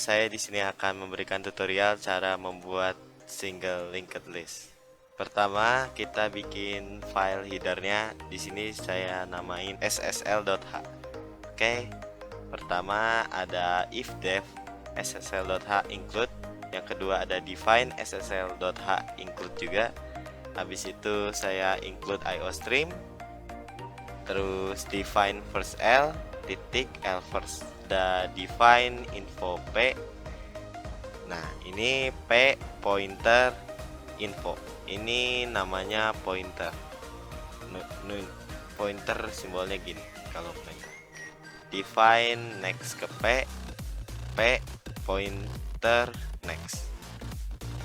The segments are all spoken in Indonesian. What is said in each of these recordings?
saya di sini akan memberikan tutorial cara membuat single linked list. Pertama, kita bikin file headernya. Di sini saya namain ssl.h. Oke. Pertama ada if def ssl.h include. Yang kedua ada define ssl.h include juga. Habis itu saya include iostream. Terus define first L titik L first. Define info P. Nah, ini P pointer info. Ini namanya pointer. Pointer simbolnya gini kalau pointer. Define next ke P pointer next.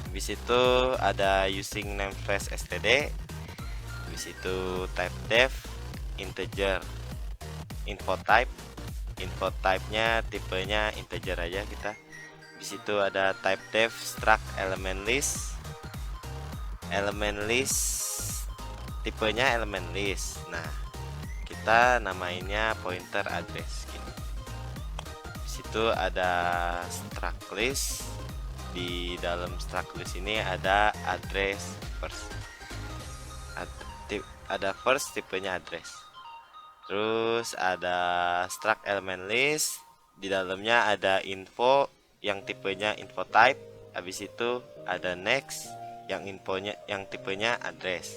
Habis itu ada using namespace std. Habis itu type def integer info type-nya tipenya integer aja kita. Di situ ada type def struct element list tipenya element list. Nah, kita namainnya pointer address gini. Di situ ada struct list. Di dalam struct list ini ada address first. Ada first tipenya address. Terus ada struct element list, di dalamnya ada info yang tipenya info type. Habis itu ada next yang tipenya address.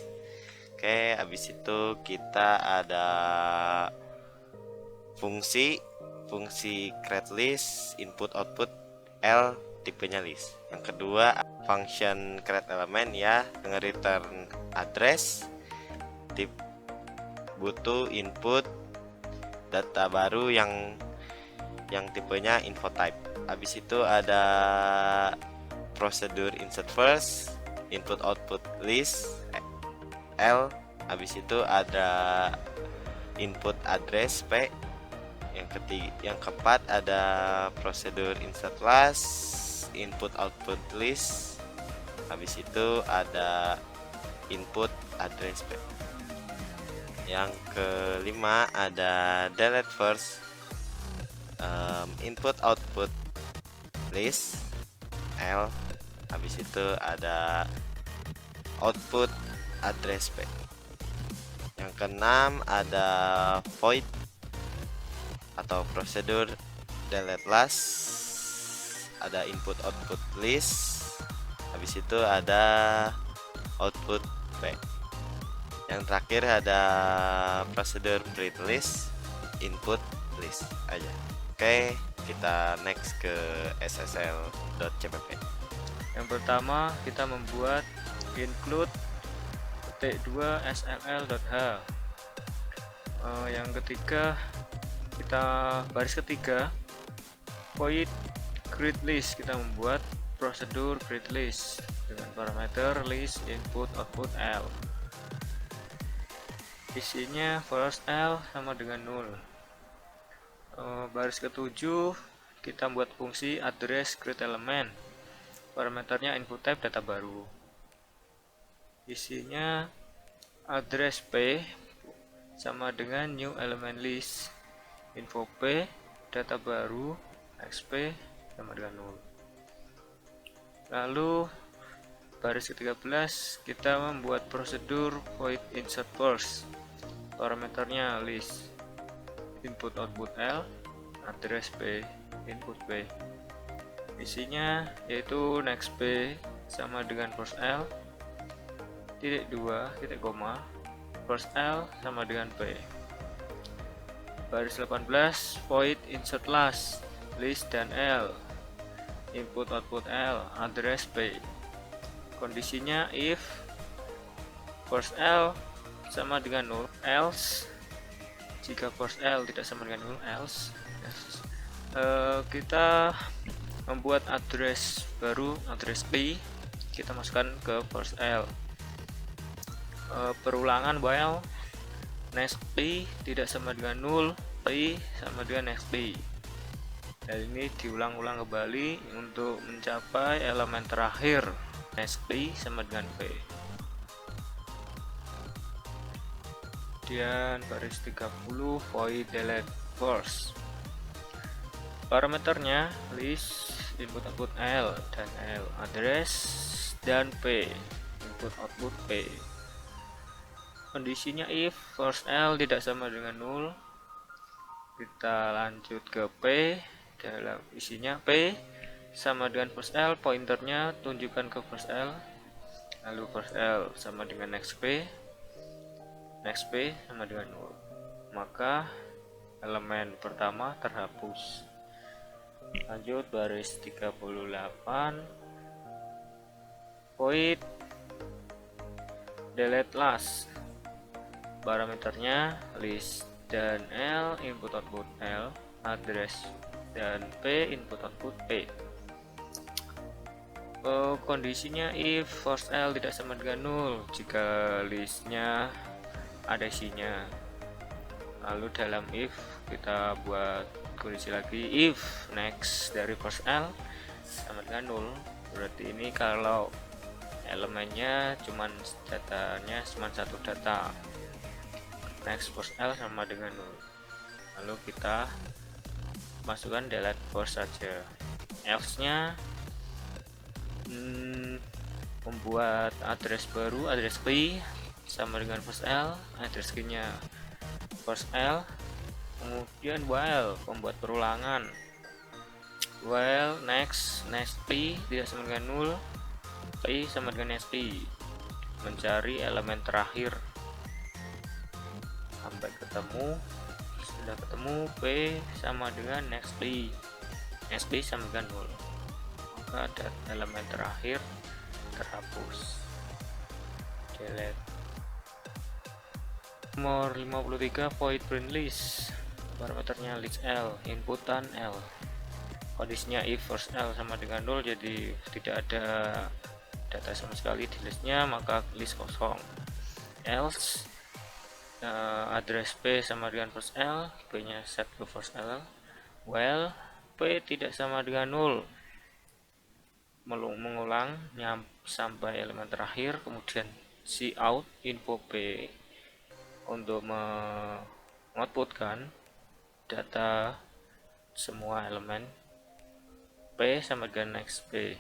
Oke, habis itu kita ada fungsi create list input output L tipenya list. Yang kedua function create element ya, nge-return address tip butuh input data baru yang tipenya info type. Habis itu ada prosedur insert first input output list L. Habis itu ada input address P. Yang keempat ada prosedur insert last input output list. Habis itu ada input address P. Yang kelima ada delete first input output list L. Habis itu ada output address P. Yang keenam ada void atau prosedur delete last, ada input output list. Habis itu ada output P. Yang terakhir ada prosedur print list input list aja. Oke, kita next ke ssl.cpp. Yang pertama kita membuat include t2 sll.h. Yang ketiga kita baris ketiga void create list, kita membuat prosedur create list dengan parameter list input output L. Isinya first L sama dengan 0. Baris ketujuh kita buat fungsi address create element, parameternya input type data baru. Isinya address P sama dengan new element list info P data baru xp sama dengan 0. Lalu baris ke-13 kita membuat prosedur void insert first, parameternya list input output L address P input P. Isinya yaitu next P sama dengan first L titik 2 titik koma first L sama dengan P. Baris 18 void insert last list dan L input output L address P. Kondisinya if first L sama dengan 0 else. Jika first L tidak sama dengan 0 else. Kita membuat address baru, address P, kita masukkan ke first L. Perulangan while next P tidak sama dengan 0, P sama dengan next P. Dan ini diulang-ulang kembali untuk mencapai elemen terakhir next P sama dengan P. Kemudian baris 30 void delete first, parameternya list input output L dan L, address dan P, input output P. Kondisinya if first L tidak sama dengan 0, kita lanjut ke P. Dalam isinya P sama dengan first L, pointernya tunjukkan ke first L, lalu first L sama dengan next P sama dengan 0, maka elemen pertama terhapus. Lanjut baris 38, void delete last, parameternya list dan L, input output L, address dan P, input output P. Kondisinya if first L tidak sama dengan 0 jika listnya ada isinya. Lalu dalam if kita buat kondisi lagi, if next dari first L sama dengan 0, berarti ini kalau elemennya datanya cuma satu data, next first L sama dengan 0, lalu kita masukkan delete first saja. Else nya membuat address baru, address key sama dengan first L, address key nya first L, kemudian while membuat perulangan, while next p tidak sama dengan 0, p sama dengan next p, mencari elemen terakhir sampai ketemu. Sudah ketemu p sama dengan next p sama dengan 0, maka ada elemen terakhir terhapus. Delete. Nomor 53, void print list, parameternya list L, inputan L. Kondisinya if first L sama dengan 0, jadi tidak ada data sama sekali di listnya, maka list kosong. Else address P sama dengan first L, P nya set ke first L. Well, P tidak sama dengan 0, mengulang sampai elemen terakhir, kemudian cout info P untuk mengoutputkan data semua elemen P sama dengan next P,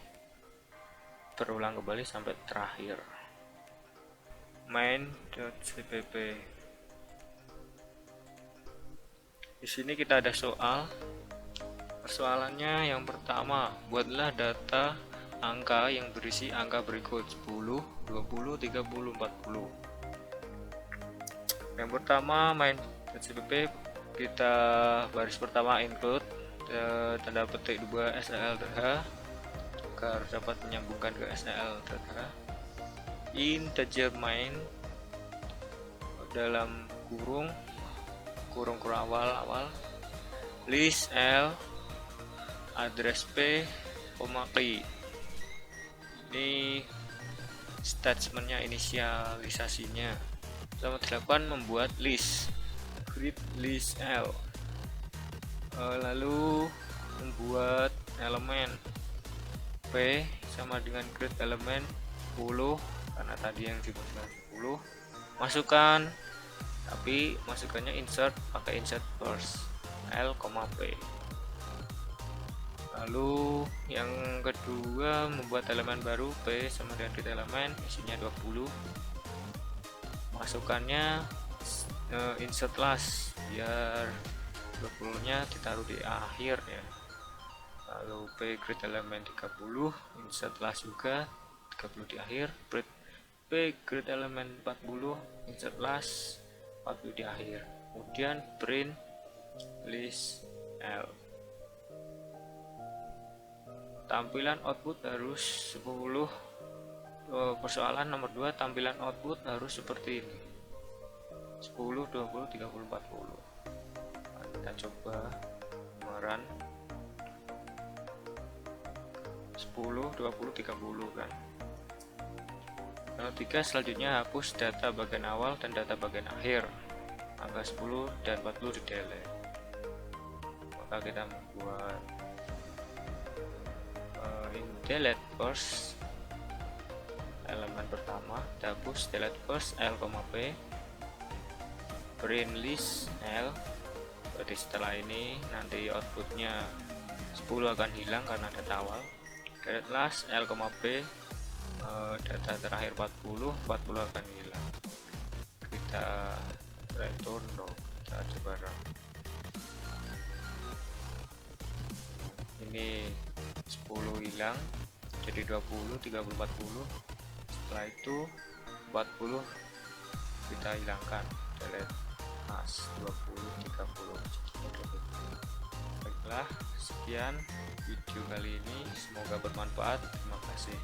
berulang kembali sampai terakhir. Main.cpp. Di sini kita ada soal. Persoalannya yang pertama, buatlah data angka yang berisi angka berikut 10, 20, 30, 40. Yang pertama main.cpp, kita baris pertama include tanda petik 2 SEL.h agar dapat menyambungkan ke SEL.h. Integer main dalam kurung awal list L, address P, key. Ini statementnya, inisialisasinya. Sama 8 membuat list, create list L, lalu membuat elemen P sama dengan create elemen 10 karena tadi yang dibutuhkan 10, masukkan, tapi masukannya insert pakai insert first L, P. Lalu yang kedua membuat elemen baru P sama dengan create elemen, isinya 20, masukannya insert last biar 20 nya ditaruh di akhir ya. Lalu P create elemen 30, insert last juga 30 di akhir. P create elemen 40, insert last 40 di akhir. Kemudian print list L. Tampilan output harus 10. Persoalan nomor 2, tampilan output harus seperti ini, 10, 20, 30, 40. Kita coba run 10, 20, 30 kan. Yang ketiga, selanjutnya hapus data bagian awal dan data bagian akhir, maka 10 dan 40 di delete. Maka kita membuat delete first elemen pertama, hapus delete first L, P, print list L. Jadi setelah ini nanti outputnya 10 akan hilang karena data awal. Get last L, P, data terakhir 40 akan hilang. Kita return dong, kita coba run. Ini 10 hilang jadi 20, 30, 40. Setelah itu 40 kita hilangkan, delete as 20, 30. Baiklah, sekian video kali ini, semoga bermanfaat. Terima kasih.